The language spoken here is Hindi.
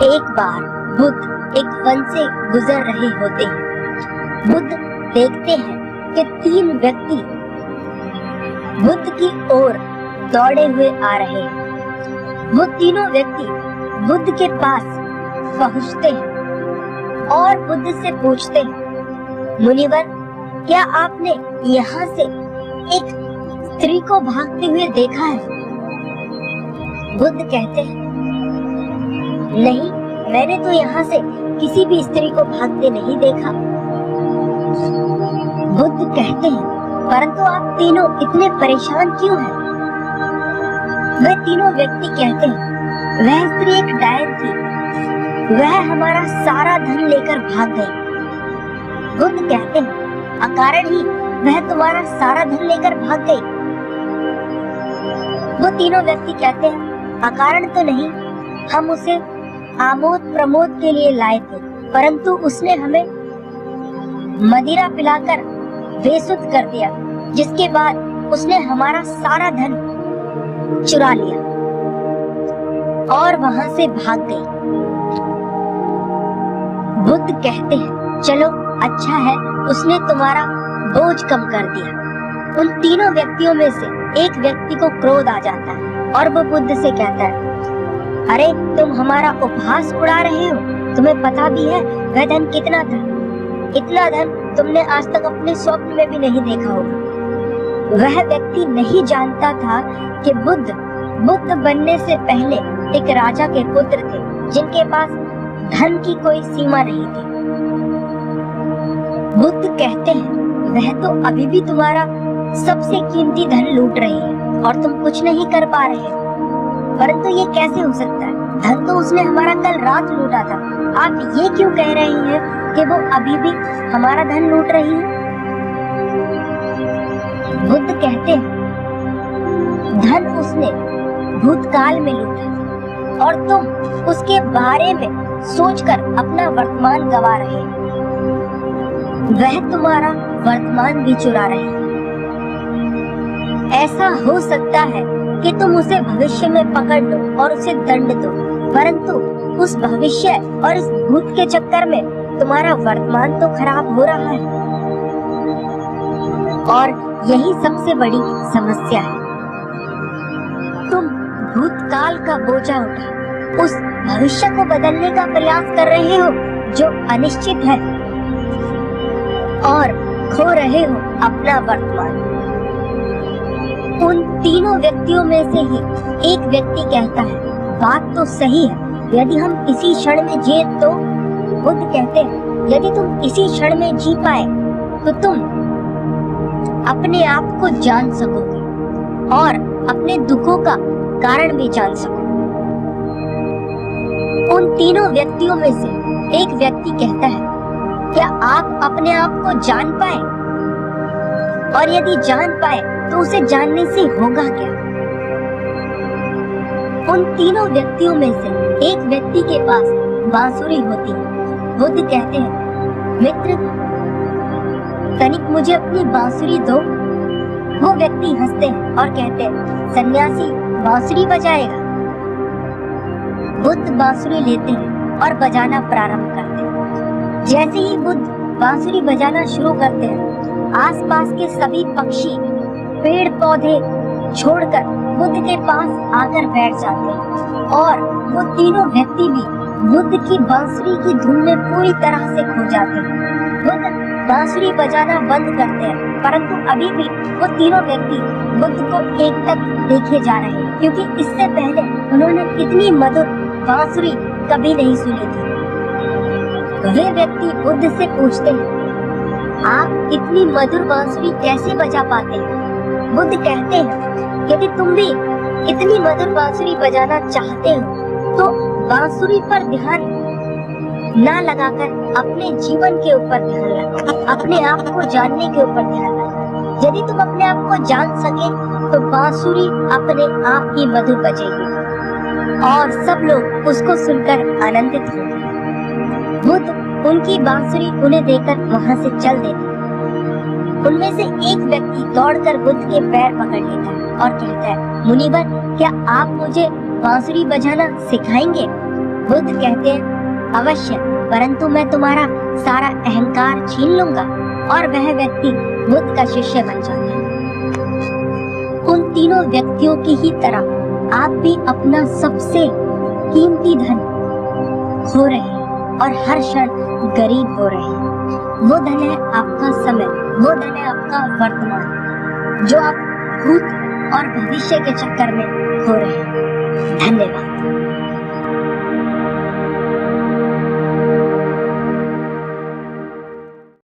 एक बार बुद्ध एक वन से गुजर रहे होते हैं। बुद्ध देखते हैं कि 3 व्यक्ति बुद्ध की ओर दौड़े हुए आ रहे हैं। वो तीनों व्यक्ति बुद्ध के पास पहुंचते हैं और बुद्ध से पूछते हैं, मुनिवर, क्या आपने यहाँ से एक स्त्री को भागते हुए देखा है? बुद्ध कहते हैं, नहीं, मैंने तो यहाँ से किसी भी स्त्री को भागते नहीं देखा। बुद्ध कहते हैं, परंतु आप तीनों इतने परेशान क्यों हैं? वे तीनों व्यक्ति कहते हैं, वह स्त्री एक डायन थी, वह हमारा सारा धन लेकर भाग गई। बुद्ध कहते हैं, अकारण ही वह तुम्हारा सारा धन लेकर भाग गई? वो तीनों व्यक्ति कहते हैं, अकारण तो नहीं, हम उसे आमोद प्रमोद के लिए लाए थे, परंतु उसने हमें मदिरा पिलाकर बेसुध कर दिया, जिसके बाद उसने हमारा सारा धन चुरा लिया और वहां से भाग गई। बुद्ध कहते हैं, चलो अच्छा है, उसने तुम्हारा बोझ कम कर दिया। उन तीनों व्यक्तियों में से एक व्यक्ति को क्रोध आ जाता है और वो बुद्ध से कहता है, अरे तुम हमारा उपहास उड़ा रहे हो, तुम्हें पता भी है वह धन कितना था? इतना धन तुमने आज तक अपने स्वप्न में भी नहीं देखा होगा। वह व्यक्ति नहीं जानता था कि बुद्ध बनने से पहले एक राजा के पुत्र थे, जिनके पास धन की कोई सीमा नहीं थी। बुद्ध कहते हैं, वह तो अभी भी तुम्हारा सबसे कीमती धन लूट रही है और तुम कुछ नहीं कर पा रहे हो। परंतु ये कैसे हो सकता है? धन तो उसने हमारा कल रात लूटा था। आप ये क्यों कह रहे हैं कि वो अभी भी हमारा धन लूट रही है? बुद्ध कहते हैं, धन उसने भूतकाल में लूटा और तुम उसके बारे में सोचकर अपना वर्तमान गवा रहे हैं। वह तुम्हारा वर्तमान भी चुरा रहे हैं। ऐसा हो सकता है कि तुम उसे भविष्य में पकड़ लो और उसे दंड दो, परंतु उस भविष्य और इस भूत के चक्कर में तुम्हारा वर्तमान तो खराब हो रहा है। और यही सबसे बड़ी समस्या है। तुम भूतकाल का बोझा उठा उस भविष्य को बदलने का प्रयास कर रहे हो जो अनिश्चित है, और खो रहे हो अपना वर्तमान। उन तीनों व्यक्तियों में से ही एक व्यक्ति कहता है, बात तो सही है, यदि हम इसी क्षण में जिए तो? बुद्ध कहते हैं, यदि तुम इसी क्षण में जी पाए तो तुम अपने आप को जान सकोगे और अपने दुखों का कारण भी जान सकोगे। उन तीनों व्यक्तियों में से एक व्यक्ति कहता है, क्या आप अपने आप को जान पाए? और यदि जान पाए तो उसे जानने से होगा क्या? उन तीनों व्यक्तियों में से एक व्यक्ति के पास बांसुरी होती है। बुद्ध कहते हैं, मित्र, तनिक मुझे अपनी बांसुरी दो। वो व्यक्ति हंसते हैं और कहते हैं, सन्यासी बांसुरी बजाएगा? बुद्ध बांसुरी लेते हैं और बजाना प्रारंभ करते हैं। जैसे ही बुद्ध बांसुरी बजाना शुरू करते हैं, आसपास के सभी पक्षी पेड़ पौधे छोड़कर बुद्ध के पास आकर बैठ जाते हैं और वो तीनों व्यक्ति भी बुद्ध की बांसुरी की धुन में पूरी तरह से खो जाते हैं। बुद्ध बांसुरी बजाना बंद करते हैं, परंतु अभी भी वो तीनों व्यक्ति बुद्ध को एकटक देखे जा रहे हैं, क्योंकि इससे पहले उन्होंने इतनी मधुर बांसुरी कभी नहीं सुनी थी। वे व्यक्ति बुद्ध से पूछते हैं, आप इतनी मधुर बांसुरी कैसे बजा पाते हैं? बुद्ध कहते हैं, यदि तुम भी इतनी मधुर बांसुरी बजाना चाहते हो तो बांसुरी पर ध्यान ना लगाकर अपने जीवन के ऊपर ध्यान लगाओ, अपने आप को जानने के ऊपर ध्यान लगाओ। यदि तुम अपने आप को जान सके तो बांसुरी अपने आप ही मधुर बजेगी और सब लोग उसको सुनकर आनंदित होंगे। बुद्ध उनकी बांसुरी उन्हें देकर वहां से चल देते। उनमें से एक व्यक्ति दौड़कर बुद्ध के पैर पकड़ लेता है और कहता है, मुनिवर, क्या आप मुझे बांसुरी बजाना सिखाएंगे? बुद्ध कहते हैं, अवश्य, परंतु मैं तुम्हारा सारा अहंकार छीन लूंगा, और वह व्यक्ति बुद्ध का शिष्य बन जाता है। उन तीनों व्यक्तियों की ही तरह आप भी अपना सबसे कीमती धन खो रहे हैं और हर क्षण गरीब हो रहे हैं। वो धन है आपका समय, वो धन है आपका वर्तमान, जो आप भूत और भविष्य के चक्कर में खो रहे हैं। धन्यवाद।